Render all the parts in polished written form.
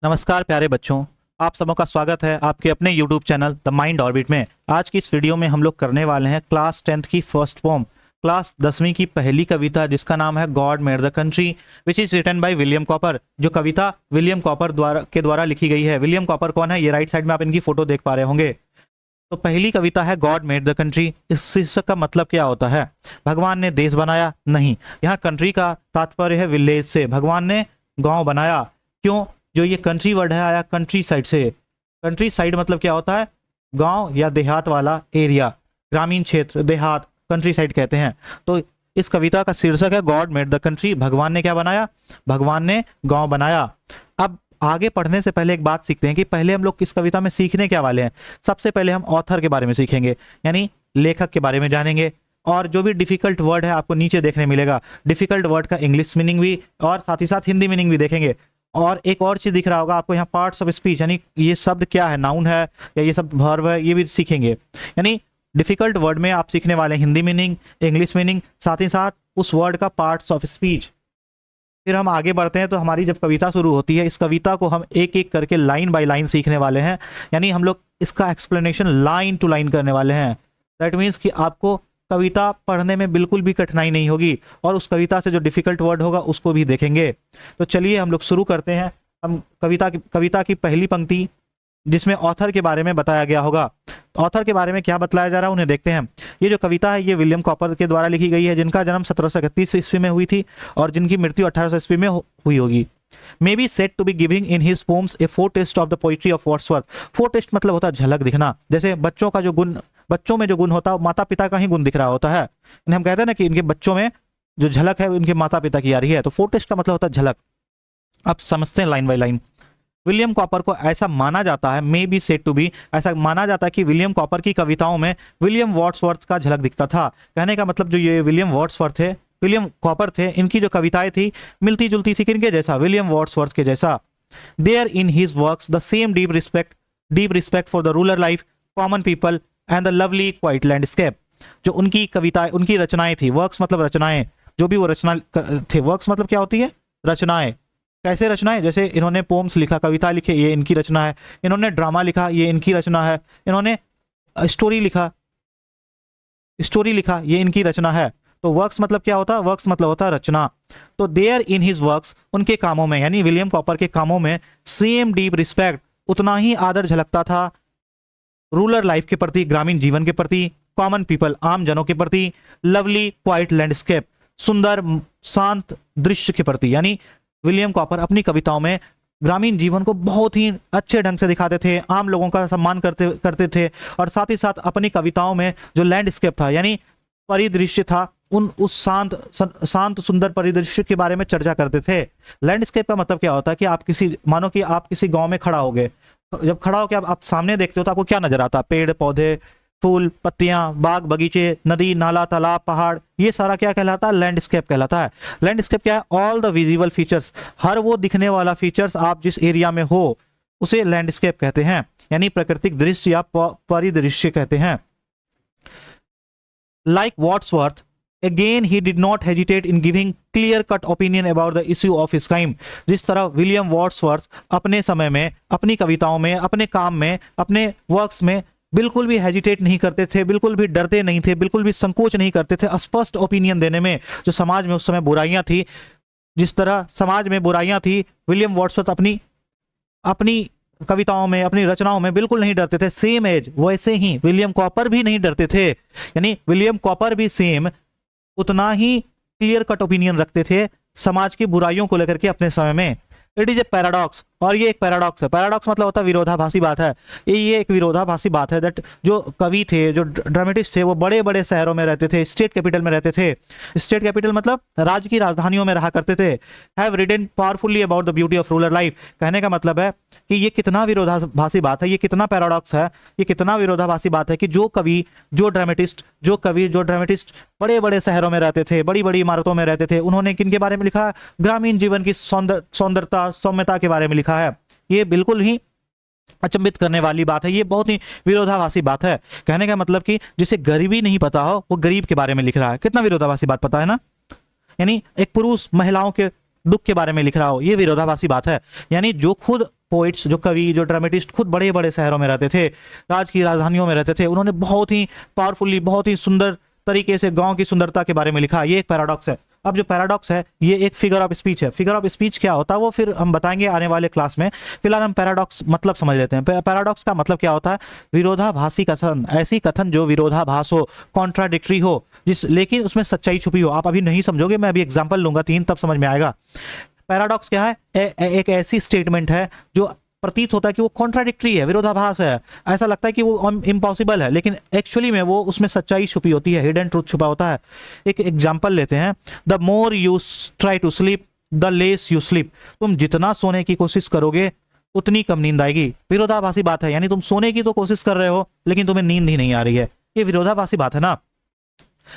नमस्कार प्यारे बच्चों। आप सबों का स्वागत है आपके अपने YouTube channel the mind orbit में। आज की इस वीडियो में हम लोग करने वाले हैं क्लास 10th की फर्स्ट फॉर्म, क्लास 10वीं की पहली कविता जिसका नाम है God made the country which is written by William Cowper. जो कविता विलियम कॉपर द्वारा लिखी गई है। विलियम कॉपर कौन है? ये राइट साइड में आप इनकी फोटो देख पा रहे होंगे। तो पहली कविता है गॉड मेड द कंट्री। इस शीर्षक का मतलब क्या होता है? भगवान ने देश बनाया? नहीं, यहाँ कंट्री का तात्पर्य है विलेज से। भगवान ने गांव बनाया। क्यों? जो ये कंट्री वर्ड है आया कंट्री साइड से। कंट्री साइड मतलब क्या होता है? गांव या देहात वाला एरिया, ग्रामीण क्षेत्र, देहात, कंट्री साइड कहते हैं। तो इस कविता का शीर्षक है गॉड मेड द कंट्री। भगवान ने क्या बनाया? भगवान ने गांव बनाया। अब आगे पढ़ने से पहले एक बात सीखते हैं कि पहले हम लोग इस कविता में सीखने क्या वाले हैं। सबसे पहले हम ऑथर के बारे में सीखेंगे, यानी लेखक के बारे में जानेंगे। और जो भी डिफिकल्ट वर्ड है आपको नीचे देखने मिलेगा। डिफिकल्ट वर्ड का इंग्लिश मीनिंग भी और साथ ही साथ हिंदी मीनिंग भी देखेंगे। और एक और चीज दिख रहा होगा आपको यहाँ, पार्ट्स ऑफ स्पीच, यानी ये शब्द क्या है, नाउन है या ये शब्द वर्ब है, ये भी सीखेंगे। यानी डिफिकल्ट वर्ड में आप सीखने वाले हैं हिंदी मीनिंग, इंग्लिश मीनिंग, साथ ही साथ उस वर्ड का पार्ट्स ऑफ स्पीच। फिर हम आगे बढ़ते हैं तो हमारी जब कविता शुरू होती है, इस कविता को हम एक एक करके लाइन बाय लाइन सीखने वाले हैं। यानी हम लोग इसका एक्सप्लेनेशन लाइन टू लाइन करने वाले हैं। दैट मीन्स कि आपको कविता पढ़ने में बिल्कुल भी कठिनाई नहीं होगी और उस कविता से जो डिफिकल्ट वर्ड होगा उसको भी देखेंगे। तो चलिए हम लोग शुरू करते हैं। हम कविता की पहली पंक्ति जिसमें ऑथर के बारे में बताया गया होगा। ऑथर के बारे में क्या बताया जा रहा है उन्हें देखते हैं। ये जो कविता है ये विलियम कॉपर के द्वारा लिखी गई है, जिनका जन्म 1731 ईस्वी में हुई थी और जिनकी मृत्यु 1800 ईस्वी में हुई होगी। May be said to be giving in his poems a foretaste of the poetry of Wordsworth. Foretaste मतलब होता है झलक दिखना। जैसे बच्चों का जो गुण, बच्चों में जो गुण होता है माता पिता का ही गुण दिख रहा होता है। इन्हें हम कहते हैं ना कि इनके बच्चों में जो झलक है उनके माता पिता की आ रही है। तो फोरटेस्ट का मतलब होता है झलक। अब समझते हैं line by line. William Cowper को ऐसा माना जाता है, may be said to be, ऐसा माना जाता है कि विलियम कॉपर की कविताओं में विलियम वर्ड्सवर्थ का झलक दिखता था। कहने का मतलब जो ये विलियम वर्ड्सवर्थ थे, विलियम कॉपर थे, इनकी जो कविताएं थी मिलती जुलती थी किनके जैसा? विलियम वर्ड्सवर्थ के जैसा। There in his works the same deep respect for the rural life, common people and the lovely quiet landscape. जो उनकी कविताएं, उनकी रचनाएं थी, वर्क्स मतलब रचनाएं, जो भी वो रचना थे। वर्क्स मतलब क्या होती है? रचनाएं। कैसे रचनाएं? जैसे इन्होंने पोम्स लिखा, कविता लिखे, ये इनकी रचना है। इन्होंने ड्रामा लिखा, ये इनकी रचना है। इन्होंने स्टोरी लिखा, ये इनकी रचना है। तो वर्क्स मतलब क्या होता है? वर्क्स मतलब होता है रचना। तो देयर इन हिज वर्क्स, उनके कामों में, यानी विलियम कॉपर के कामों में सेम डीप रिस्पेक्ट, उतना ही आदर झलकता था रूरल लाइफ के प्रति, ग्रामीण जीवन के प्रति, कॉमन पीपल, आम जनों के प्रति, लवली क्वाइट लैंडस्केप, सुंदर शांत दृश्य के प्रति। यानी विलियम कॉपर अपनी कविताओं में ग्रामीण जीवन को बहुत ही अच्छे ढंग से दिखाते थे, आम लोगों का सम्मान करते थे। और साथ ही साथ अपनी कविताओं में जो लैंडस्केप था, यानी परिदृश्य था, उस शांत सुंदर परिदृश्य के बारे में चर्चा करते थे। लैंडस्केप का मतलब क्या होता है कि मानो कि आप किसी गांव में खड़ा हो गए। जब खड़ा होकर आप सामने देखते हो तो आपको क्या नजर आता है? पेड़ पौधे, फूल, पत्तियां, बाग बगीचे, नदी नाला, तालाब, पहाड़, ये सारा क्या कहलाता है? लैंडस्केप कहलाता है। लैंडस्केप क्या है? ऑल द विजिबल फीचर्स, हर वो दिखने वाला फीचर्स आप जिस एरिया में हो उसे लैंडस्केप कहते हैं, यानी प्राकृतिक दृश्य या परिदृश्य कहते हैं। Like Wordsworth, again he did not hesitate in giving clear cut opinion about the issue of his time। जिस तरह विलियम वर्ड्सवर्थ अपने समय में, अपनी कविताओं में, अपने काम में, अपने वर्क्स में बिल्कुल भी हेजिटेट नहीं करते थे, बिल्कुल भी डरते नहीं थे, बिल्कुल भी संकोच नहीं करते थे स्पष्ट ओपिनियन देने में। जो समाज में उस समय बुराइयां थी, जिस तरह समाज में बुराइयां थी, विलियम वर्ड्सवर्थ अपनी कविताओं में, अपनी रचनाओं में बिल्कुल नहीं डरते थे। सेम एज वैसे ही विलियम कॉपर भी नहीं डरते थे। यानी विलियम कॉपर भी सेम उतना ही क्लियर कट ओपिनियन रखते थे समाज की बुराइयों को लेकर के अपने समय में। इट इज ए पैराडॉक्स, और ये एक पैराडॉक्स है। पैराडॉक्स मतलब होता है विरोधाभासी बात है। ये एक विरोधाभासी बात है दैट जो कवि थे, जो ड्रामेटिस्ट थे, वो बड़े बड़े शहरों में रहते थे, स्टेट कैपिटल में रहते थे। स्टेट कैपिटल मतलब राज्य की राजधानियों में रहा करते थे। Have written powerfully about the beauty of rural life. कहने का मतलब है कि ये कितना विरोधाभासी बात है, ये कितना पैराडॉक्स है, ये कितना विरोधाभासी बात है कि जो ड्रामेटिस्ट बड़े बड़े शहरों में रहते थे, बड़ी बड़ी इमारतों में रहते थे, उन्होंने किनके बारे में लिखा? ग्रामीण जीवन की सौंदर्यता, सौम्यता के बारे में लिखा है। ये बिल्कुल ही अचंभित करने वाली बात है, ये बहुत ही विरोधाभासी बात है। कहने का मतलब कि जिसे गरीबी नहीं पता हो वो गरीब के बारे में लिख रहा है। कितना विरोधाभासी बात, पता है ना? यानी एक पुरुष महिलाओं के दुख के बारे में लिख रहा हो, ये विरोधाभासी बात है। यानी जो खुद पोइट्स, जो कवि, जो ड्रामेटिस्ट खुद बड़े बड़े शहरों में रहते थे, राज की राजधानियों में रहते थे, उन्होंने बहुत ही पावरफुली, बहुत ही सुंदर तरीके से गांव की सुंदरता के बारे में लिखा। ये एक पैराडॉक्स है। अब जो पैराडॉक्स है ये एक फिगर ऑफ स्पीच है। फिगर ऑफ स्पीच क्या होता है वो फिर हम बताएंगे आने वाले क्लास में। फिलहाल हम पैराडॉक्स मतलब समझ लेते हैं। पैराडॉक्स का मतलब क्या होता है? विरोधाभासी कथन, ऐसी कथन जो विरोधाभास हो, कॉन्ट्राडिक्टरी हो, लेकिन उसमें सच्चाई छुपी हो। आप अभी नहीं समझोगे, मैं अभी एग्जाम्पल लूंगा 3, तब समझ में आएगा। पैराडॉक्स क्या है? एक ऐसी स्टेटमेंट है जो प्रतीत होता है कि वो कॉन्ट्राडिक्टरी है, विरोधाभास है, ऐसा लगता है कि वो इम्पॉसिबल है, लेकिन एक्चुअली में वो उसमें सच्चाई छुपी होती है, हिडन ट्रूथ छुपा होता है। एक एग्जांपल लेते हैं, the more you try to sleep the less you sleep. तुम जितना सोने की कोशिश करोगे उतनी कम नींद आएगी। विरोधाभासी बात है, यानी तुम सोने की तो कोशिश कर रहे हो लेकिन तुम्हें नींद ही नहीं आ रही है। ये विरोधाभासी बात है ना।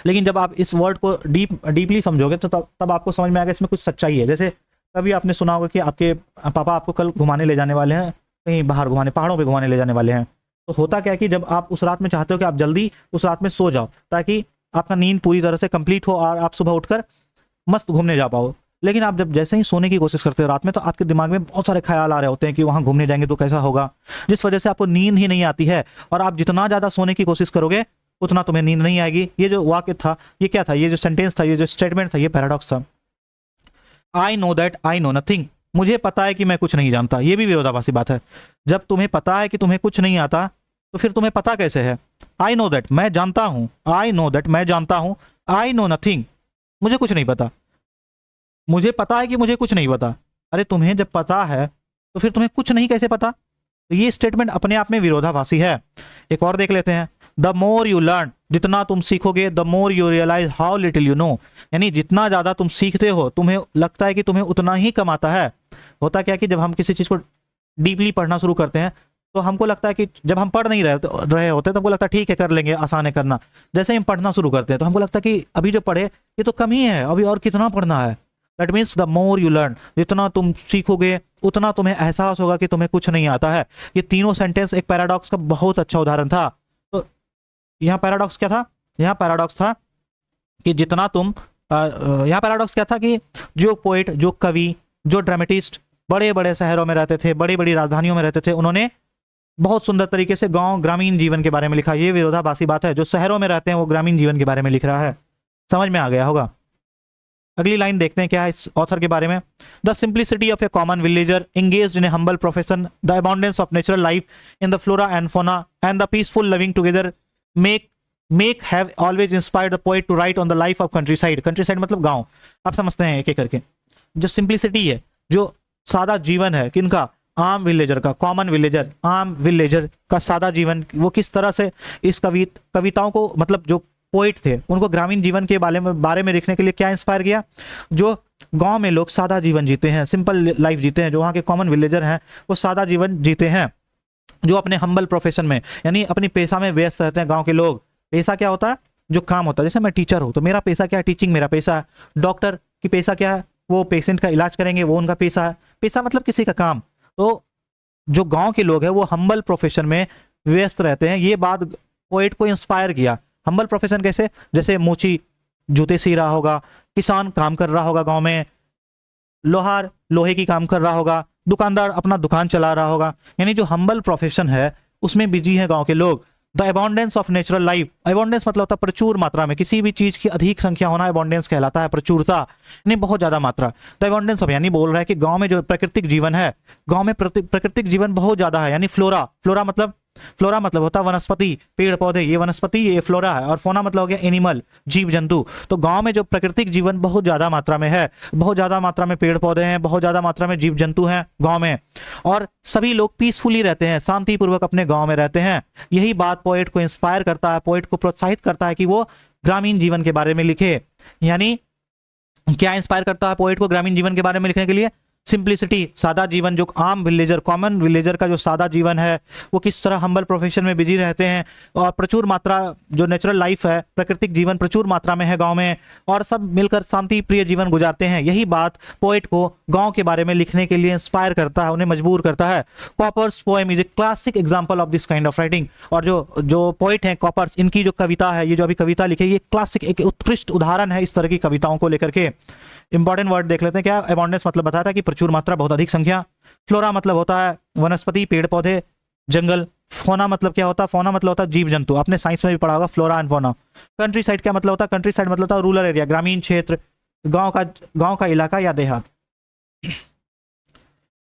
लेकिन जब आप इस वर्ड को डीपली समझोगे तो तब आपको समझ में आएगा इसमें कुछ सच्चाई है। जैसे कभी आपने सुना होगा कि आपके पापा आपको कल घुमाने ले जाने वाले हैं, कहीं बाहर घुमाने, पहाड़ों पे घुमाने ले जाने वाले हैं। तो होता क्या है कि जब आप उस रात में चाहते हो कि आप जल्दी उस रात में सो जाओ ताकि आपका नींद पूरी तरह से कंप्लीट हो और आप सुबह उठकर मस्त घूमने जा पाओ। लेकिन आप जब जैसे ही सोने की कोशिश करते हो रात में, तो आपके दिमाग में बहुत सारे ख्याल आ रहे होते हैं कि वहां घूमने जाएंगे तो कैसा होगा, जिस वजह से आपको नींद ही नहीं आती है। और आप जितना ज़्यादा सोने की कोशिश करोगे उतना तुम्हें नींद नहीं आएगी। ये जो वाक्य था, ये क्या था, ये जो सेंटेंस था, ये जो स्टेटमेंट था, ये पैराडॉक्स था। I know that I know nothing. मुझे पता है कि मैं कुछ नहीं जानता। ये भी विरोधाभासी बात है। जब तुम्हें पता है कि तुम्हें कुछ नहीं आता तो फिर तुम्हें पता कैसे है? आई नो दैट, मैं जानता हूं। आई नो दैट, मैं जानता हूं। आई नो नथिंग, मुझे कुछ नहीं पता। मुझे पता है कि मुझे कुछ नहीं पता। अरे तुम्हें जब पता है तो फिर तुम्हें कुछ नहीं कैसे पता? तो ये स्टेटमेंट अपने आप में विरोधाभासी है। एक और देख लेते हैं, द मोर यू लर्न, जितना तुम सीखोगे, the more you realise how little you know. यानी जितना ज़्यादा तुम सीखते हो तुम्हें लगता है कि तुम्हें उतना ही कम आता है। होता क्या कि जब हम किसी चीज़ को डीपली पढ़ना शुरू करते हैं तो हमको लगता है कि जब हम पढ़ नहीं रहे होते तो हमको लगता है ठीक है कर लेंगे, आसान है करना। जैसे ही हम पढ़ना शुरू करते हैं तो हमको लगता है कि अभी जो पढ़े ये तो कम ही है, अभी और कितना पढ़ना है। That means the more you learn, जितना तुम सीखोगे उतना तुम्हें एहसास होगा कि तुम्हें कुछ नहीं आता है। ये तीनों सेंटेंस एक पैराडॉक्स का बहुत अच्छा उदाहरण था। तो यहाँ पैराडॉक्स क्या था? यहाँ पैराडॉक्स था कि जितना तुम यहाँ पैराडॉक्स क्या था कि जो पोइट, जो कवि, जो ड्रामेटिस्ट बड़े बड़े शहरों में रहते थे, बड़ी बड़ी राजधानियों में रहते थे, उन्होंने बहुत सुंदर तरीके से गांव, ग्रामीण जीवन के बारे में लिखा। ये विरोधाभासी बात है। जो शहरों में रहते हैं वो ग्रामीण जीवन के बारे में लिख रहा है। समझ में आ गया होगा। अगली लाइन देखते हैं क्या है इस ऑथर के बारे में। The simplicity of a common villager engaged in a humble profession, the abundance of natural life in the flora and fauna and the peaceful living together make have always inspired the poet to write on the life of countryside। countryside मतलब गांव। आप समझते हैं एक एक करके। जो simplicity है, जो सादा जीवन है, किनका? आम विलेजर का, कॉमन विलेजर, आम विलेजर का सादा जीवन, वो किस तरह से इस कविताओं को, मतलब जो पोइट थे उनको ग्रामीण जीवन के बारे में लिखने के लिए क्या इंस्पायर किया? जो गांव में लोग सादा जीवन जीते हैं, सिंपल लाइफ जीते हैं, जो वहाँ के कॉमन विलेजर हैं वो सादा जीवन जीते हैं, जो अपने हम्बल प्रोफेशन में यानी अपनी पेशा में व्यस्त रहते हैं। गाँव के लोग, पेशा क्या होता है? जो काम होता है। जैसे मैं टीचर हूँ तो मेरा पेशा क्या है? टीचिंग मेरा पेशा है। डॉक्टर की पेशा क्या है? वो पेशेंट का इलाज करेंगे, वो उनका पेशा है। पेशा मतलब किसी का काम। तो जो गांव के लोग हैं वो हम्बल प्रोफेशन में व्यस्त रहते हैं। ये बात पोएट को इंस्पायर किया। हम्बल प्रोफेशन कैसे? जैसे मोची जूते सी रहा होगा, किसान काम कर रहा होगा गाँव में, लोहार लोहे की काम कर रहा होगा, दुकानदार अपना दुकान चला रहा होगा। यानी जो हम्बल प्रोफेशन है उसमें बिजी है गाँव के लोग। The abundance of natural life, abundance मतलब होता है प्रचुर मात्रा में, किसी भी चीज की अधिक संख्या होना अबाउंडेंस कहलाता है, प्रचुरता यानी बहुत ज्यादा मात्रा। द अबाउंडेंस ऑफ यानी बोल रहा है कि गांव में जो प्राकृतिक जीवन है, गांव में प्राकृतिक जीवन बहुत ज्यादा है। यानी फ्लोरा मतलब होता है वनस्पति, पेड़ पौधे, ये वनस्पति, ये फ्लोरा है। और फोना मतलब हो गया एनिमल, जीव जंतु। तो गांव में जो प्राकृतिक जीवन बहुत ज्यादा मात्रा में है, बहुत ज्यादा मात्रा में पेड़ पौधे हैं, बहुत ज्यादा मात्रा में जीव जंतु हैं गांव में, और सभी लोग पीसफुली रहते हैं, शांतिपूर्वक अपने गांव में रहते हैं। यही बात पोएट को इंस्पायर करता है, पोएट को प्रोत्साहित करता है कि वो ग्रामीण जीवन के बारे में लिखे। यानी क्या इंस्पायर करता है पोएट को ग्रामीण जीवन के बारे में लिखने के लिए? सिंप्लिसिटी, सादा जीवन। जो आम विलेजर, कॉमन विलेजर का जो सादा जीवन है वो किस तरह हम्बल प्रोफेशन में बिजी रहते हैं, और प्रचुर मात्रा जो नेचुरल लाइफ है, प्राकृतिक जीवन प्रचुर मात्रा में है गांव में, और सब मिलकर शांति प्रिय जीवन गुजारते हैं। यही बात पोएट को गांव के बारे में लिखने के लिए इंस्पायर करता है, उन्हें मजबूर करता है। Cowper's poem is a classic example of this kind of writing. और जो पोएट हैं कॉपर्स, इनकी जो कविता है, ये जो अभी कविता लिखी, ये क्लासिक, एक उत्कृष्ट उदाहरण है इस तरह की कविताओं को लेकर के। इंपॉर्टेंट वर्ड देख लेते हैं क्या? अबाउंडेंस मतलब बताया था कि प्रचुर मात्रा, बहुत अधिक संख्या। फ्लोरा मतलब होता है वनस्पति, पेड़ पौधे, जंगल। फोना मतलब क्या होता है? फोना मतलब होता है जीव जंतु, आपने साइंस में भी पढ़ा होगा फ्लोरा एंड फोना। कंट्री साइड क्या मतलब होता है? कंट्री साइड मतलब होता है रूरल एरिया, ग्रामीण क्षेत्र, गांव का इलाका या देहात।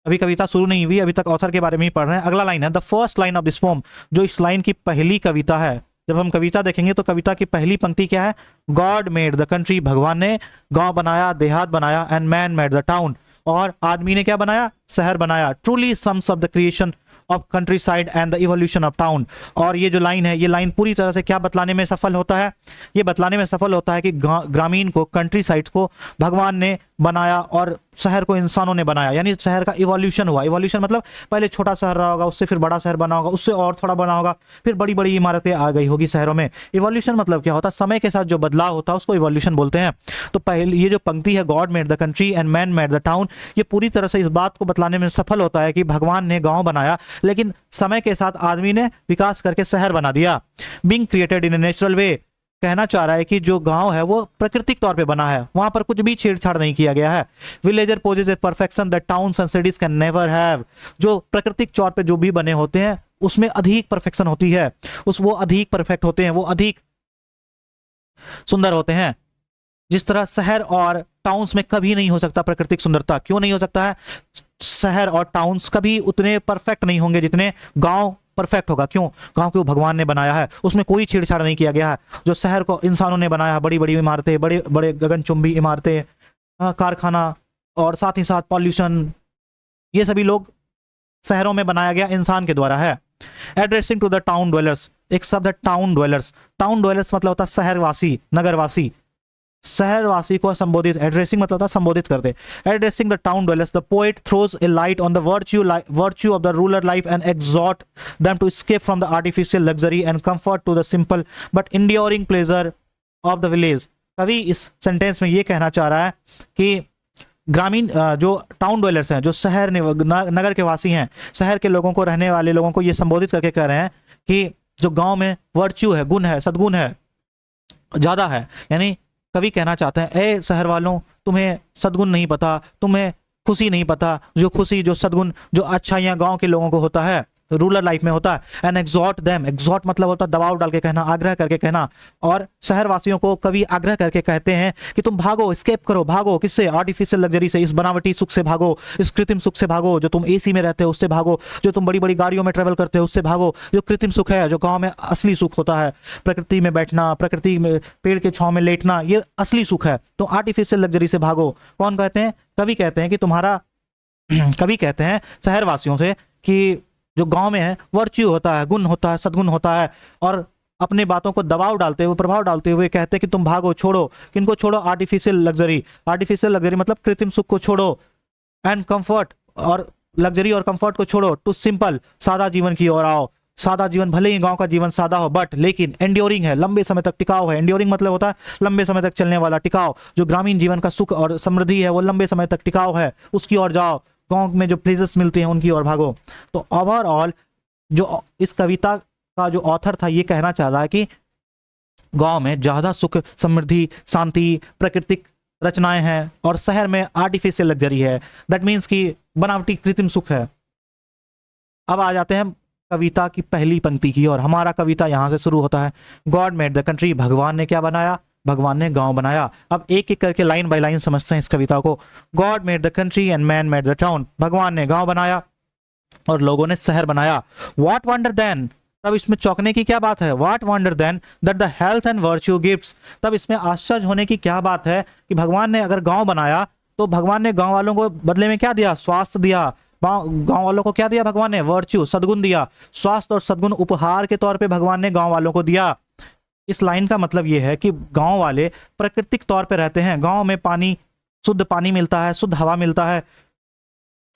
अभी कविता शुरू नहीं हुई, अभी तक ऑथर के बारे में ही पढ़ रहे हैं। अगला लाइन है the first line of this pome, जो इस लाइन की पहली कविता है। जब हम कविता देखेंगे तो कविता की पहली पंक्ति क्या है? गॉड मेड द कंट्री, भगवान ने गांव बनाया, देहात बनाया, and man made the town, और आदमी ने क्या बनाया? शहर बनाया। Truly sums of the creation of country side and the evolution of town. और ये जो लाइन है, ये लाइन पूरी तरह से क्या बतलाने में सफल होता है? ये बतलाने में सफल होता है कि ग्रामीण को, कंट्री साइड को भगवान ने बनाया और शहर को इंसानों ने बनाया, यानी शहर का इवोल्यूशन हुआ। इवोल्यूशन मतलब पहले छोटा शहर रहा होगा, उससे फिर बड़ा शहर बना होगा, उससे और थोड़ा बना होगा, फिर बड़ी बड़ी इमारतें आ गई होगी शहरों में। इवोल्यूशन मतलब क्या होता है? समय के साथ जो बदलाव होता है उसको इवोल्यूशन बोलते हैं। तो पहले ये जो पंक्ति है God made the country and man made the town, ये पूरी तरह से इस बात को बतलाने में सफल होता है कि भगवान ने गांव बनाया, लेकिन समय के साथ आदमी ने विकास करके शहर बना दिया। Being created in a natural way, कहना चाह रहा है कि जो गांव है वो प्राकृतिक तौर पे बना है, वहां पर कुछ भी छेड़छाड़ नहीं किया गया है। Villager poses A perfection that towns and cities can never have, जो प्राकृतिक तौर पे जो भी बने होते हैं उसमें अधिक परफेक्शन होती है, वो अधिक परफेक्ट होते हैं, वो अधिक सुंदर होते हैं। जिस तरह शहर और टाउन्स में कभी नहीं हो सकता प्राकृतिक सुंदरता। क्यों नहीं हो सकता है? शहर और टाउन्स कभी उतने परफेक्ट नहीं होंगे जितने गांव परफेक्ट होगा। क्यों? गांव को भगवान ने बनाया है, उसमें कोई छेड़छाड़ नहीं किया गया है। जो शहर को इंसानों ने बनाया, बड़ी बड़ी इमारतें, बड़े बड़े गगनचुंबी इमारतें, कारखाना, और साथ ही साथ पॉल्यूशन, ये सभी लोग शहरों में बनाया गया इंसान के द्वारा है। Addressing to the town dwellers, एक शब्द है टाउन ड्वेलर्स। टाउन ड्वेलर्स मतलब होता है शहरवासी, नगरवासी। शहरवासी को संबोधित, एड्रेसिंग मतलब होता है संबोधित करते। Addressing the town dwellers the poet throws a light on the virtue of the rural life and exhort them to escape from the artificial luxury and comfort to the simple but enduring pleasure of the village. कवि इस sentence में ये कहना चाह रहा है कि ग्रामीण जो टाउन ड्वेलर्स हैं, जो शहर नगर के वासी हैं, शहर के लोगों को, रहने वाले लोगों को ये संबोधित करके कह रहे हैं कि जो गांव में वर्च्यू है, गुण है, सद्गुण है, ज्यादा है। यानी कवि कहना चाहते हैं, ए शहर वालों, तुम्हें सद्गुण नहीं पता, तुम्हें खुशी नहीं पता, जो खुशी, जो सद्गुण, जो अच्छाइयाँ गांव के लोगों को होता है, रूरल लाइफ में होता है। एंड एग्जॉर्ट देम, एग्जॉर्ट मतलब होता है दबाव डाल के कहना, आग्रह करके कहना। और शहरवासियों को कवि आग्रह करके कहते हैं कि तुम भागो, एस्केप करो, भागो। किससे? आर्टिफिशियल लग्जरी से, इस बनावटी सुख से भागो, इस कृत्रिम सुख से भागो। जो तुम एसी में रहते हो उससे भागो, जो तुम बड़ी बड़ी गाड़ियों में ट्रेवल करते हो उससे भागो। जो कृत्रिम सुख है, जो गाँव में असली सुख होता है, प्रकृति में बैठना, प्रकृति में पेड़ के छांव में लेटना, ये असली सुख है। तो आर्टिफिशियल लग्जरी से भागो। कौन कहते हैं? कवि कहते हैं कि तुम्हारा कवि कहते हैं शहरवासियों से कि जो गांव में है वर्च्यू होता है, गुण होता है, सद्गुण होता है, और अपने बातों को दबाव डालते हुए, प्रभाव डालते हुए कहते हैं कि तुम भागो, छोड़ो। किनको छोड़ो? Artificial luxury. आर्टिफिशियल लग्जरी मतलब कृत्रिम सुख को छोड़ो, एंड कंफर्ट, और लग्जरी और कंफर्ट को छोड़ो, टू सिंपल, सादा जीवन की ओर आओ। सादा जीवन, भले ही गांव का जीवन सादा हो, बट लेकिन एंड्योरिंग है, लंबे समय तक टिकाऊ है। एंड्योरिंग मतलब होता है लंबे समय तक चलने वाला, टिकाऊ। जो ग्रामीण जीवन का सुख और समृद्धि है वो लंबे समय तक टिकाऊ है, उसकी ओर जाओ। गांव में जो प्लेजेस मिलते हैं उनकी ओर भागो। तो ओवरऑल जो इस कविता का जो ऑथर था ये कहना चाह रहा है कि गांव में ज्यादा सुख, समृद्धि, शांति, प्राकृतिक रचनाएं हैं, और शहर में आर्टिफिशियल लग्जरी है। दैट मीन्स कि बनावटी कृत्रिम सुख है। अब आ जाते हैं कविता की पहली पंक्ति की और हमारा कविता यहां से शुरू होता है। गॉड मेड द कंट्री, भगवान ने क्या बनाया? भगवान ने गांव बनाया। अब एक एक करके लाइन बाय लाइन समझते हैं इस कविता को। God made the country and man made the town, भगवान ने गांव बनाया और लोगों ने शहर बनाया। व्हाट वंडर देन, तब इसमें चौंकने की क्या बात है? What wonder then that the health and virtue gifts, तब इसमें आश्चर्य होने की क्या बात है कि भगवान ने अगर गांव बनाया तो भगवान ने गांव वालों को बदले में क्या दिया? स्वास्थ्य दिया। गांव वालों को क्या दिया भगवान ने? वर्च्यू, सद्गुण दिया। स्वास्थ्य और सद्गुण उपहार के तौर पे भगवान ने गांव वालों को दिया। इस लाइन का मतलब यह है कि गांव वाले प्राकृतिक तौर पे रहते हैं। गांव में पानी, शुद्ध पानी मिलता है, शुद्ध हवा मिलता है,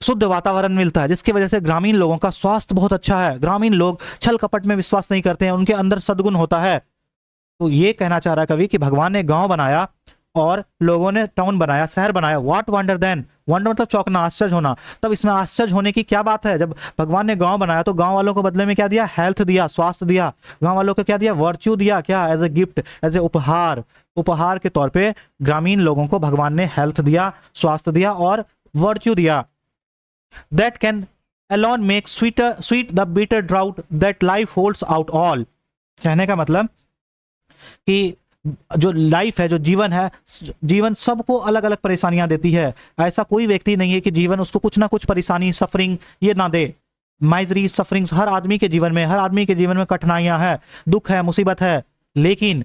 शुद्ध वातावरण मिलता है, जिसकी वजह से ग्रामीण लोगों का स्वास्थ्य बहुत अच्छा है। ग्रामीण लोग छल कपट में विश्वास नहीं करते हैं, उनके अंदर सद्गुण होता है। तो ये कहना चाह रहा है कवि कि भगवान ने गांव बनाया और लोगों ने टाउन बनाया, शहर बनाया। व्हाट वंडर देन, वंडर मतलब चौंकना, आश्चर्य होना। तब इसमें आश्चर्य होने की क्या बात है? जब भगवान ने गांव बनाया तो गांव वालों को बदले में क्या दिया? हेल्थ दिया, स्वास्थ्य दिया। गांव वालों को क्या दिया? वर्च्यू दिया। क्या? As a gift, as a उपहार। उपहार के तौर पे ग्रामीण लोगों को भगवान ने हेल्थ दिया, स्वास्थ्य दिया और वर्च्यू दिया। That can alone make sweet the bitter drought that life holds out all। कहने का मतलब कि जो लाइफ है, जो जीवन है, जीवन सबको अलग अलग परेशानियां देती है। ऐसा कोई व्यक्ति नहीं है कि जीवन उसको कुछ ना कुछ परेशानी, सफरिंग ये ना दे। माइजरी, सफरिंग्स हर आदमी के जीवन में, हर आदमी के जीवन में कठिनाइयां है, दुख है, मुसीबत है। लेकिन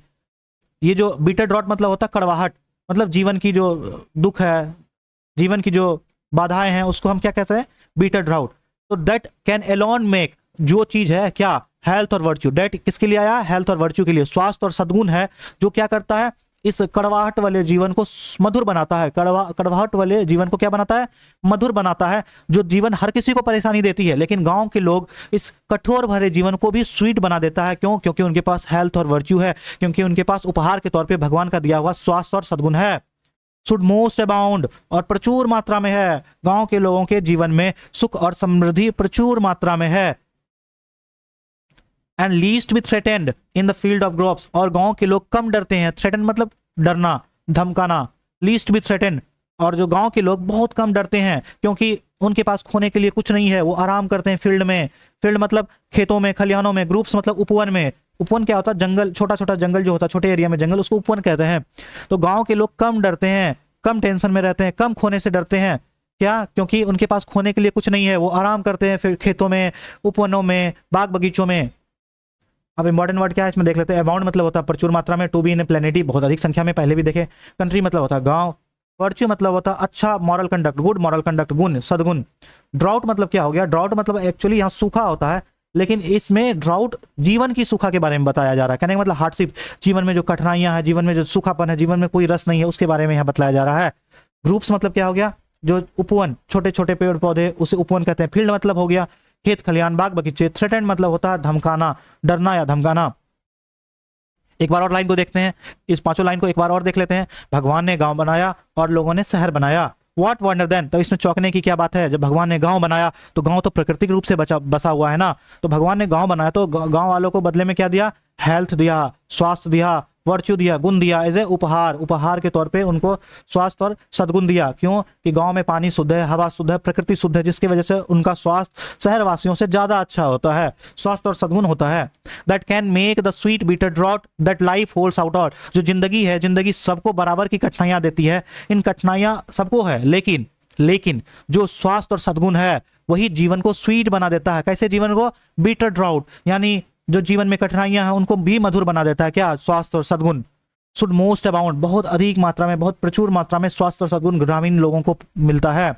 ये जो बिटर ड्रॉट मतलब होता है कड़वाहट, मतलब जीवन की जो दुख है, जीवन की जो बाधाएं हैं, उसको हम क्या कहते हैं? Bitter drought. तो दैट कैन अलोन मेक, जो चीज है क्या? हेल्थ और वर्च्यू। दैट किसके लिए आया? हेल्थ और वर्च्यू के लिए। स्वास्थ्य और सद्गुण है जो क्या करता है? इस कड़वाहट वाले जीवन को मधुर बनाता है। कड़वाहट वाले जीवन को क्या बनाता है? मधुर बनाता है। जो जीवन हर किसी को परेशानी देती है, लेकिन गांव के लोग इस कठोर भरे जीवन को भी स्वीट बना देता है। क्यों? क्योंकि उनके पास हेल्थ और वर्च्यू है, क्योंकि उनके पास उपहार के तौर पर भगवान का दिया हुआ स्वास्थ्य और सद्गुण है। शुड मोस्ट अबाउंड, और प्रचुर मात्रा में है। गांव के लोगों के जीवन में सुख और समृद्धि प्रचुर मात्रा में है। And least be threatened in the field of crops, और गांव के लोग कम डरते हैं। थ्रेटेंड मतलब डरना, धमकाना। लीस्ट बी थ्रेटेंड, और जो गांव के लोग बहुत कम डरते हैं, क्योंकि उनके पास खोने के लिए कुछ नहीं है। वो आराम करते हैं फील्ड में। फील्ड मतलब खेतों में, खलिहानों में। ग्रुप्स मतलब उपवन में। उपवन क्या होता है? जंगल, छोटा छोटा जंगल जो होता है, छोटे एरिया में जंगल, उसको उपवन कहते हैं। तो गांव के लोग कम डरते हैं, कम टेंशन में रहते हैं, कम खोने से डरते हैं। क्या? क्योंकि उनके पास खोने के लिए कुछ नहीं है। वो आराम करते हैं फिर खेतों में, उपवनों में, बाग बगीचों में। अब इंपॉर्टेंट वर्ड क्या है इसमें देख लेते हैं। अबाउंड मतलब होता है प्रचुर मात्रा में। टू बी इन प्लेनिटी, बहुत अधिक संख्या में, पहले भी देखे। कंट्री मतलब होता है गांव। वर्च्यू मतलब होता है अच्छा moral conduct, good moral conduct, गुण, सद्गुण। ड्राउट मतलब क्या हो गया? ड्राउट मतलब एक्चुअली यहाँ सूखा होता है, लेकिन इसमें ड्राउट जीवन की सूखा के बारे में बताया जा रहा है। कहने का मतलब हार्डशिप, जीवन में जो कठिनाइयां हैं, जीवन में जो सूखापन है, जीवन में कोई रस नहीं है, उसके बारे में यहाँ बताया जा रहा है। ग्रुप्स मतलब क्या हो गया? जो उपवन, छोटे छोटे पेड़ पौधे, उसे उपवन कहते हैं। फील्ड मतलब हो गया खेत खलिहान, बाग बगीचे। थ्रेटेंड मतलब होता है धमकाना, डरना या धमकाना। एक बार और लाइन को देखते हैं, इस पांचों लाइन को एक बार और देख लेते हैं। भगवान ने गांव बनाया और लोगों ने शहर बनाया। व्हाट वंडर देन, तो इसमें चौंकने की क्या बात है? जब भगवान ने गांव बनाया, तो गांव तो प्राकृतिक रूप से बसा हुआ है ना। तो भगवान ने गांव बनाया, तो गांव वालों को बदले में क्या दिया? हेल्थ दिया, स्वास्थ्य दिया, वर्च्यू दिया, गुण दिया। एज ए उपहार, उपहार के तौर पे उनको स्वास्थ्य और सद्गुण दिया। क्यों? कि गांव में पानी शुद्ध है, हवा शुद्ध है, प्रकृति शुद्ध है, जिसकी वजह से उनका स्वास्थ्य शहरवासियों से ज्यादा अच्छा होता है, स्वास्थ्य और सद्गुण होता है। That can make the sweet bitter draught that life holds out all. जो जिंदगी है, जिंदगी सबको बराबर की कठिनाइयां देती है। इन कठिनाइयां सबको है, लेकिन जो स्वास्थ्य और सद्गुण है वही जीवन को स्वीट बना देता है। कैसे जीवन को? बीटर ड्राउट, यानी जो जीवन में कठिनाइयां हैं उनको भी मधुर बना देता है। क्या? स्वास्थ्य और सद्गुण। शुड मोस्ट अबाउंड, बहुत अधिक मात्रा में, बहुत प्रचुर मात्रा में स्वास्थ्य और सद्गुण ग्रामीण लोगों को मिलता है।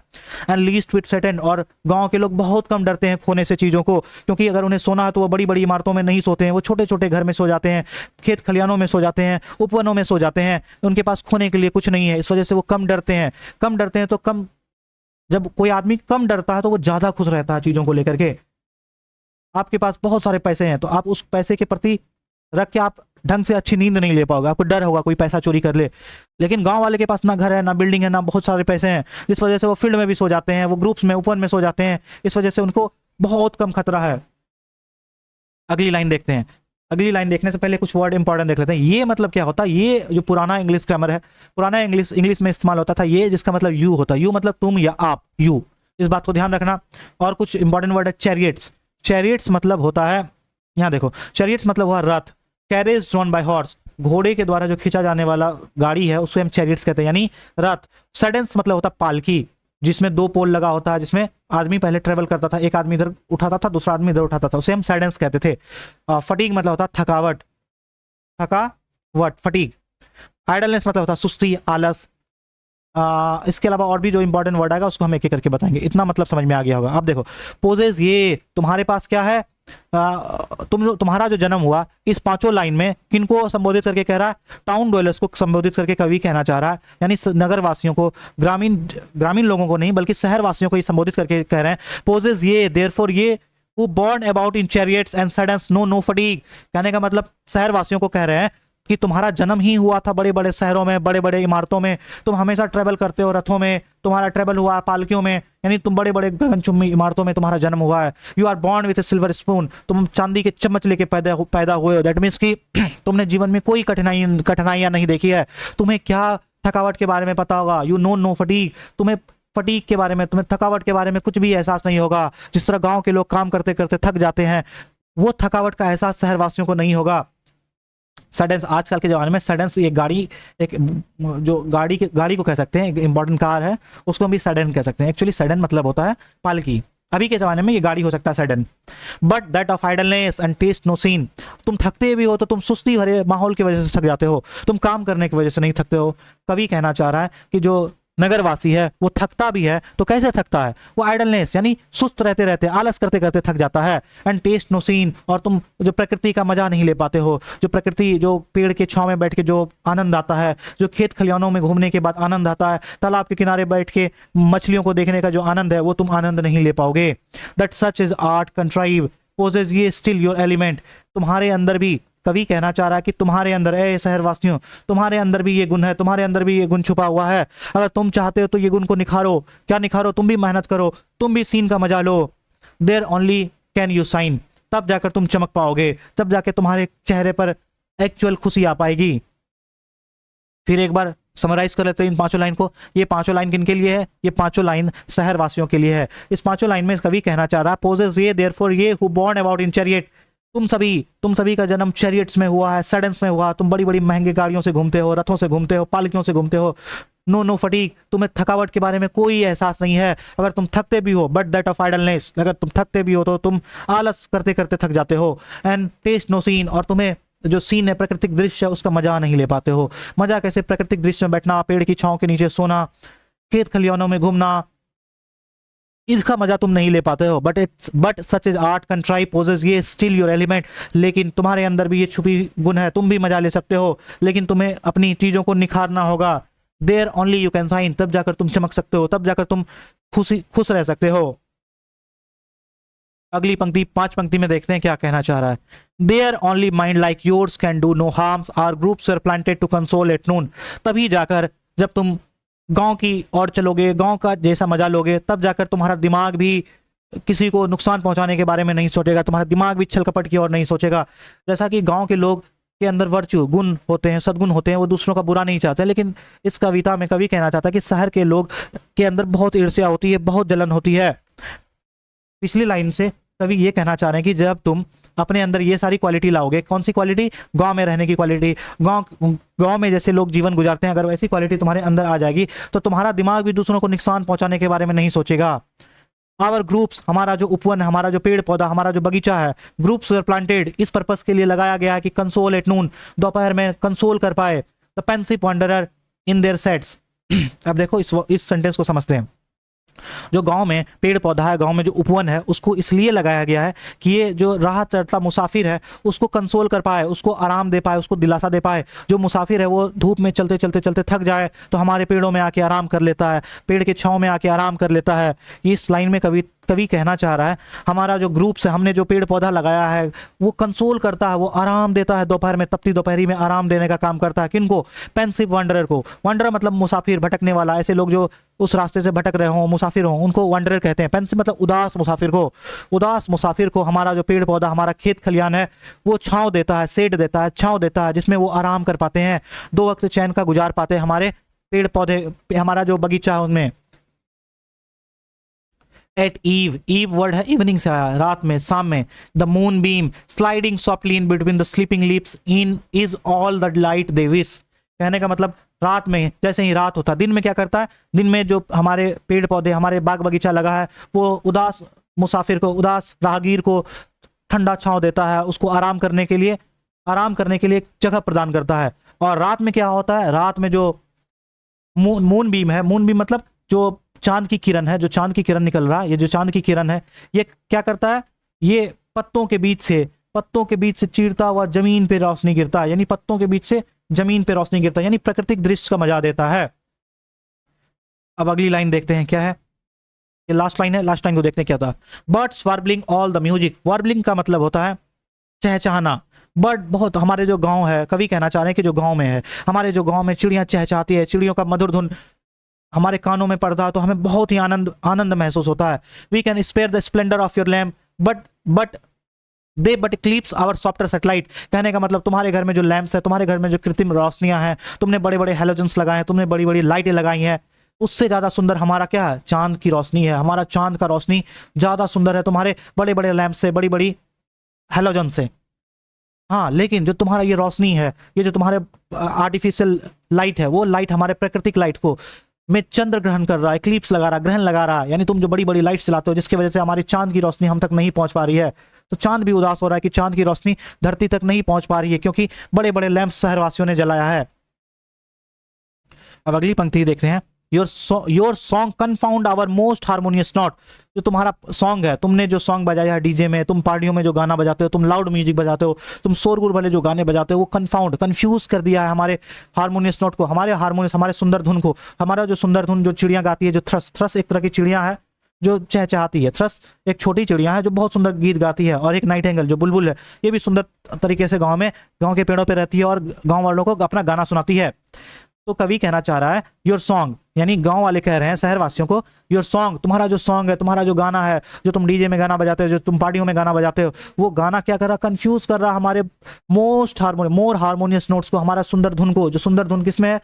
एंड लीस्ट विथ थ्रेटेंड, और गांव के लोग बहुत कम डरते हैं खोने से चीजों को, क्योंकि अगर उन्हें सोना है तो वो बड़ी बड़ी इमारतों में नहीं सोते हैं, वो छोटे छोटे घर में सो जाते हैं, खेत खलिहानों में सो जाते हैं, उपवनों में सो जाते हैं। उनके पास खोने के लिए कुछ नहीं है, इस वजह से वो कम डरते हैं। कम डरते हैं तो कम, जब कोई आदमी कम डरता है तो वो ज्यादा खुश रहता है चीजों को लेकर के। आपके पास बहुत सारे पैसे हैं तो आप उस पैसे के प्रति रख के आप ढंग से अच्छी नींद नहीं ले पाओगे, आपको डर होगा कोई पैसा चोरी कर ले। लेकिन गांव वाले के पास ना घर है, ना बिल्डिंग है, ना बहुत सारे पैसे हैं, जिस वजह से वो फील्ड में भी सो जाते हैं, वो ग्रुप्स में, ओपन में सो जाते हैं। इस वजह से उनको बहुत कम खतरा है। अगली लाइन देखते हैं। अगली लाइन देखने से पहले कुछ वर्ड इंपॉर्टेंट देख लेते हैं। ये मतलब क्या होता है? ये जो पुराना इंग्लिश ग्रामर है, पुराना इंग्लिश में इस्तेमाल होता था ये, जिसका मतलब यू होता है। यू मतलब तुम या आप, यू, इस बात को ध्यान रखना। और कुछ इंपॉर्टेंट वर्ड है चैरियट्स। चैरियट्स मतलब होता है, यहाँ देखो, चैरियट्स मतलब हुआ रथ। कैरेज ड्रॉन बाय हॉर्स, घोड़े के द्वारा जो खींचा जाने वाला गाड़ी है उसको हम चैरियट्स कहते हैं, यानी रथ। सडेंस मतलब होता है पालकी, जिसमें दो पोल लगा होता है, जिसमें आदमी पहले ट्रेवल करता था, एक आदमी इधर उठाता था, दूसरा आदमी इधर उठाता था, उसे हम सैडेंस कहते थे। फटीग मतलब होता है थकावट, फटीग। आइडलनेस मतलब होता है सुस्ती, आलस। इसके अलावा और भी जो इंपॉर्टेंट वर्ड आएगा उसको हम एक एक करके बताएंगे। इतना मतलब समझ में आ गया होगा। अब देखो, पोजेज, ये तुम्हारे पास क्या है? तुम्हारा जो जन्म हुआ, इस पांचों लाइन में किनको संबोधित करके कह रहा है? टाउन डवेलर्स को संबोधित करके कवि कहना चाह रहा है, यानी नगर वासियों को, ग्रामीण लोगों को नहीं बल्कि शहर वासियों को ही संबोधित करके कह रहे हैं। Possess ye, therefore ye, who borne about in chariots and sedans know no fatigue. कहने का मतलब शहर वासियों को कह रहे हैं कि तुम्हारा जन्म ही हुआ था बड़े बड़े शहरों में, बड़े बड़े इमारतों में, तुम हमेशा ट्रेवल करते हो रथों में, तुम्हारा ट्रेवल हुआ पालकियों में, यानी तुम बड़े बड़े गगनचुंबी इमारतों में तुम्हारा जन्म हुआ है। You are born with a silver spoon, तुम चांदी के चम्मच लेके पैदा हुए हो। दैट मीन्स कि तुमने जीवन में कोई कठिनाइयां नहीं देखी है। तुम्हें क्या थकावट के बारे में पता होगा? यू नो नो फटीग, तुम्हें फटीग के बारे में, तुम्हें थकावट के बारे में कुछ भी एहसास नहीं होगा। जिस तरह गांव के लोग काम करते करते थक जाते हैं, वो थकावट का एहसास शहरवासियों को नहीं होगा। सडन, आजकल के जमाने में सडन ये गाड़ी, एक जो गाड़ी को कह सकते हैं, एक इंपॉर्टेंट कार है, उसको हम भी सडन कह सकते हैं। एक्चुअली सडन मतलब होता है पालकी। अभी के जमाने में ये गाड़ी हो सकता है sudden. But that of idleness and taste no scene. तुम थकते भी हो तो तुम सुस्ती भरे माहौल की वजह से थक जाते हो, तुम काम करने की वजह से नहीं थकते हो। कवि कहना चाह रहा है कि जो नगरवासी है वो थकता भी है तो कैसे थकता है, वो आइडलनेस यानी सुस्त रहते रहते, आलस करते करते थक जाता है। एंड टेस्ट नो सीन, और तुम जो प्रकृति का मजा नहीं ले पाते हो, जो प्रकृति, जो पेड़ के छांव में बैठ के जो आनंद आता है, जो खेत खलिहानों में घूमने के बाद आनंद आता है, तालाब के किनारे बैठ के मछलियों को देखने का जो आनंद है, वो तुम आनंद नहीं ले पाओगे। That such is art contrive possess ye still your element. तुम्हारे अंदर भी, कवि कहना चाह रहा है कि तुम्हारे अंदर, ए शहरवासियों, तुम्हारे अंदर भी ये गुण है, तुम्हारे अंदर भी ये गुण छुपा हुआ है। अगर तुम चाहते हो तो ये गुण को निखारो। क्या निखारो? तुम भी मेहनत करो, तुम भी सीन का मजा लो। There only can you shine, तब जाकर तुम चमक पाओगे, तब जाकर तुम्हारे चेहरे पर एक्चुअल खुशी आ पाएगी। फिर एक बार समराइज कर लेते हैं इन पांचों लाइन को। ये पांचों लाइन किन के लिए है? ये पांचों लाइन शहरवासियों के लिए है। इस पांचों लाइन में कवि कहना चाह रहा है, poses ye therefore ye who borne about in chariot. तुम सभी का जन्म चैरियट्स में हुआ है, सडन्स में हुआ। तुम बड़ी बड़ी महंगी गाड़ियों से घूमते हो, रथों से घूमते हो, पालकियों से घूमते हो। नो फटीग, तुम्हें थकावट के बारे में कोई एहसास नहीं है। अगर तुम थकते भी हो, बट दैट ऑफ आइडलनेस, अगर तुम थकते भी हो तो तुम आलस करते करते थक जाते हो। एंड टेस्ट नो सीन, और तुम्हें जो सीन है, प्राकृतिक दृश्य है, उसका मजा नहीं ले पाते हो। मजा कैसे? प्राकृतिक दृश्य में बैठना, पेड़ की छांव के नीचे सोना, खेत खलिहानों में घूमना, इसका मजा तुम नहीं ले पाते हो। But such is art contrive possess ye still your element. लेकिन तुम्हारे अंदर भी ये छुपी गुण है, तुम भी मजा ले सकते हो, लेकिन तुम्हें अपनी चीजों को निखारना होगा। There only you can shine, तब जाकर तुम चमक सकते हो, तब जाकर तुम खुश रह सकते हो। अगली पंक्ति, 5 पंक्ति में देखते हैं क्या कहना चाह रहा है। There only mind like yours can do no harms, are groups are planted to console at noon. तभी जाकर जब तुम गांव की ओर चलोगे, गांव का जैसा मजा लोगे, तब जाकर तुम्हारा दिमाग भी किसी को नुकसान पहुंचाने के बारे में नहीं सोचेगा, तुम्हारा दिमाग भी छल कपट की ओर नहीं सोचेगा। जैसा कि गांव के लोग के अंदर वर्च्यू, गुण होते हैं, सद्गुण होते हैं, वो दूसरों का बुरा नहीं चाहते। लेकिन इस कविता में कवि कहना चाहता है कि शहर के लोग के अंदर बहुत ईर्ष्या होती है, बहुत जलन होती है। पिछली लाइन से कवि ये कहना चाह रहे हैं कि जब तुम अपने अंदर ये सारी क्वालिटी लाओगे, कौन सी क्वालिटी? गांव में रहने की क्वालिटी, गांव में जैसे लोग जीवन गुजारते हैं, अगर वैसी क्वालिटी तुम्हारे अंदर आ जाएगी तो तुम्हारा दिमाग भी दूसरों को नुकसान पहुंचाने के बारे में नहीं सोचेगा। आवर ग्रुप्स, हमारा जो उपवन है, हमारा जो पेड़ पौधा, हमारा जो बगीचा है, ग्रुप्स वर प्लांटेड, इस पर्पस के लिए लगाया गया है कि कंसोल एट नून, दोपहर में कंसोल कर पाए the pensive wanderer in their sets. अब देखो इस सेंटेंस को समझते हैं। जो गांव में पेड़ पौधा है, गांव में जो उपवन है, उसको इसलिए लगाया गया है कि ये जो राह चलता मुसाफिर है उसको कंसोल कर पाए, उसको आराम दे पाए, उसको दिलासा दे पाए। जो मुसाफिर है वो धूप में चलते चलते चलते थक जाए तो हमारे पेड़ों में आके आराम कर लेता है, पेड़ के छांव में आके आराम कर लेता है। इस लाइन में कवि कहना चाह रहा है, हमारा जो ग्रुप से हमने जो पेड़ पौधा लगाया है वो कंसोल करता है, वो आराम देता है, दोपहर में, तपती दोपहरी में आराम देने का काम करता है। किनको? पेंसिव वंडरर को। वंडरर मतलब मुसाफिर, भटकने वाला, ऐसे लोग जो उस रास्ते से भटक रहे हों, मुसाफिर हों, उनको वंडरर कहते हैं। पेंसिव मतलब उदास मुसाफिर को। उदास मुसाफिर को हमारा जो पेड़ पौधा, हमारा खेत खलिहान है, वो छांव देता है, शेड देता है, छांव देता है, जिसमें वो आराम कर पाते हैं, 2 वक्त चैन का गुजार पाते हैं। हमारे पेड़ पौधे, हमारा जो बगीचा है उनमें। एट ईव वर्ड है इवनिंग से आया, रात में, शाम में। The moon beam sliding softly in between the sleeping lips in is all the light they wish. कहने का मतलब रात में, जैसे ही रात होता है, दिन में क्या करता है? दिन में जो हमारे पेड़ पौधे, हमारे बाग बगीचा लगा है, वो उदास मुसाफिर को, उदास राहगीर को ठंडा छांव देता है, उसको आराम करने के लिए एक जगह प्रदान करता है। और रात में क्या होता है? रात में जो मून बीम है, मून बीम मतलब जो चांद की किरण है, जो चांद की किरण निकल रहा है, ये जो चांद की किरण है, ये क्या करता है? ये पत्तों के बीच से चीरता हुआ जमीन पे रोशनी गिरता है, यानी पत्तों के बीच से जमीन पे रोशनी गिरता है, यानी प्राकृतिक दृश्य का मजा देता है। अब अगली लाइन देखते हैं क्या है। ये लास्ट लाइन है, लास्ट लाइन को देखते हैं क्या था। Birds warbling all the music. Warbling का मतलब होता है चहचहाना। बर्ड बहुत, हमारे जो गांव है, कवि कहना चाह रहे हैं कि जो गांव में है, हमारे जो गांव में चिड़ियां चहचहाती है, चिड़ियों का मधुर धुन हमारे कानों में पड़ता है तो हमें बहुत ही आनंद महसूस होता है। We can spare the splendour of your lamp but clips our software satellite. कहने का मतलब तुम्हारे घर में जो लैंप्स है, तुम्हारे घर में जो कृत्रिम रोशनियां हैं, तुमने बड़े बड़े हेलोजेंस लगाए हैं, तुमने बड़ी बड़ी लाइटें लगाई हैं, उससे ज्यादा सुंदर हमारा क्या है, चांद की रोशनी है। हमारा चांद का रोशनी ज्यादा सुंदर है तुम्हारे बड़े बड़े लैंप से, बड़ी बड़ी हेलोजन से। हाँ, लेकिन जो तुम्हारा ये रोशनी है, ये जो तुम्हारे आर्टिफिशियल लाइट है, वो लाइट हमारे प्राकृतिक लाइट को में चंद्र ग्रहण कर रहा है, इक्लिप्स लगा रहा है, ग्रहण लगा रहा है। यानी तुम जो बड़ी बड़ी लाइट चलाते हो, जिसकी वजह से हमारी चांद की रोशनी हम तक नहीं पहुंच पा रही है, तो चांद भी उदास हो रहा है कि चांद की रोशनी धरती तक नहीं पहुंच पा रही है, क्योंकि बड़े बड़े लैंप शहरवासियों ने जलाया है। अब अगली पंक्ति देखते हैं। Your song confound our most harmonious note. जो तुम्हारा सॉन्ग है, तुमने जो सॉन्ग बजाया है डीजे में, तुम पार्टियों में जो गाना बजाते हो, तुम लाउड म्यूजिक बजाते हो, तुम शोरगुल वाले जो गाने बजाते हो, वो कंफ्यूज कर दिया है हमारे हारमोनियस नोट को, हमारे हारमोनियस, हमारे सुंदर धुन को। हमारा जो सुंदर धुन जो चिड़िया गाती है, जो थ्रस एक तरह की चिड़िया है जो चहचहाती है। थ्रस एक छोटी चिड़िया है जो बहुत सुंदर गीत गाती है, और एक नाइटिंगेल जो बुलबुल है, ये भी सुंदर तरीके से गाँव के पेड़ों पर रहती है और गाँव वालों को अपना गाना सुनाती है। तो कवि कहना चाह रहा है योर सॉन्ग, यानी गांव वाले कह रहे हैं शहरवासियों को, योर सॉन्ग, तुम्हारा जो सॉन्ग है, तुम्हारा जो गाना है, जो तुम डीजे में गाना बजाते हो, जो तुम पार्टियों में गाना बजाते हो, वो गाना क्या कर रहा, कंफ्यूज कर रहा हमारे मोर हारमोनियस नोट्स को, हमारा सुंदर धुन को। जो सुंदर धुन किसमें है,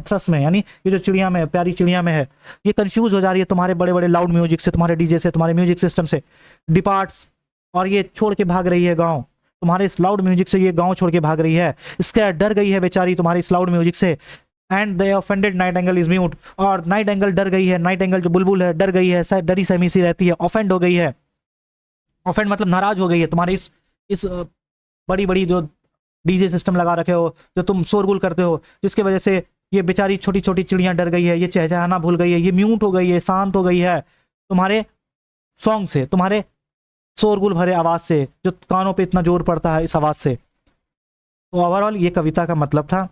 थ्रस में, यानी ये जो चिड़िया में, प्यारी चिड़िया में है, ये कंफ्यूज हो जा रही है तुम्हारे बड़े बड़े लाउड म्यूजिक से, तुम्हारे डीजे से, तुम्हारे म्यूजिक सिस्टम से डिपार्ट्स, और ये छोड़ के भाग रही है गाँव। तुम्हारे इस लाउड म्यूजिक से ये गाँव छोड़ के भाग रही है, इसके डर गई है बेचारी तुम्हारे इस लाउड म्यूजिक से। And they offended Nightingale is mute, और नाइटिंगेल डर गई है, नाइटिंगेल जो बुलबुल है डर गई है, डरी सहमी सी रहती है, ऑफेंड हो गई है। ऑफेंड मतलब नाराज हो गई है तुम्हारे इस बड़ी बड़ी जो डीजे सिस्टम लगा रखे हो, जो तुम शोरगुल करते हो, जिसकी वजह से ये बेचारी छोटी छोटी चिड़ियां डर गई है, ये चहचहाना भूल गई है, ये म्यूट हो गई है, शांत हो गई है तुम्हारे सॉन्ग से, तुम्हारे शोरगुल भरे आवाज से, जो कानों पे इतना जोर पड़ता है इस आवाज से। तो ओवरऑल ये कविता का मतलब था।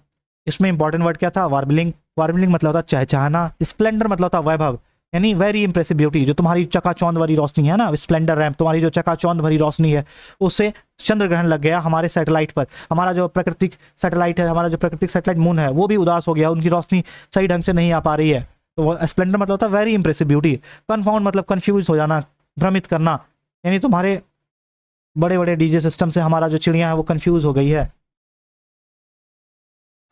इसमें इंपॉर्टेंट वर्ड क्या था, वार्बलिंग। वार्बलिंग मतलब होता चहचहाना। स्प्लेंडर मतलब होता वैभव, यानी वेरी इंप्रेसिव ब्यूटी। जो तुम्हारी चकाचौंध भरी रोशनी है ना, स्प्लेंडर रैंप, तुम्हारी जो चकाचौंध भरी रोशनी है, उससे चंद्र ग्रहण लग गया हमारे सैटेलाइट पर। हमारा जो प्राकृतिक सैटेलाइट है, हमारा जो प्राकृतिक सैटेलाइट मून है, वो भी उदास हो गया, उनकी रोशनी सही ढंग से नहीं आ पा रही है। तो स्प्लेंडर मतलब होता है वेरी इंप्रेसिव ब्यूटी। कन्फाउंड मतलब कंफ्यूज हो जाना, भ्रमित करना, यानी तुम्हारे बड़े बड़े डीजे सिस्टम से हमारा जो चिड़िया है वो कंफ्यूज हो गई है।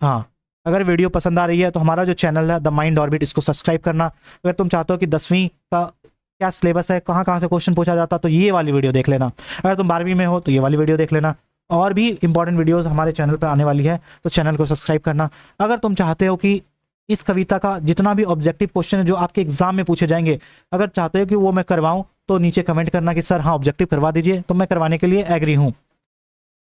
हाँ, अगर वीडियो पसंद आ रही है तो हमारा जो चैनल है द माइंड ऑर्बिट, इसको सब्सक्राइब करना। अगर तुम चाहते हो कि 10वीं का क्या सिलेबस है, कहाँ कहाँ से क्वेश्चन पूछा जाता, तो ये वाली वीडियो देख लेना। अगर तुम 12वीं में हो तो ये वाली वीडियो देख लेना। और भी इंपॉर्टेंट वीडियोस हमारे चैनल पर आने वाली है, तो चैनल को सब्सक्राइब करना। अगर तुम चाहते हो कि इस कविता का जितना भी ऑब्जेक्टिव क्वेश्चन है जो आपके एग्जाम में पूछे जाएंगे, अगर चाहते हो कि वो मैं करवाऊँ, तो नीचे कमेंट करना कि सर हाँ ऑब्जेक्टिव करवा दीजिए, तो मैं करवाने के लिए एग्री हूँ।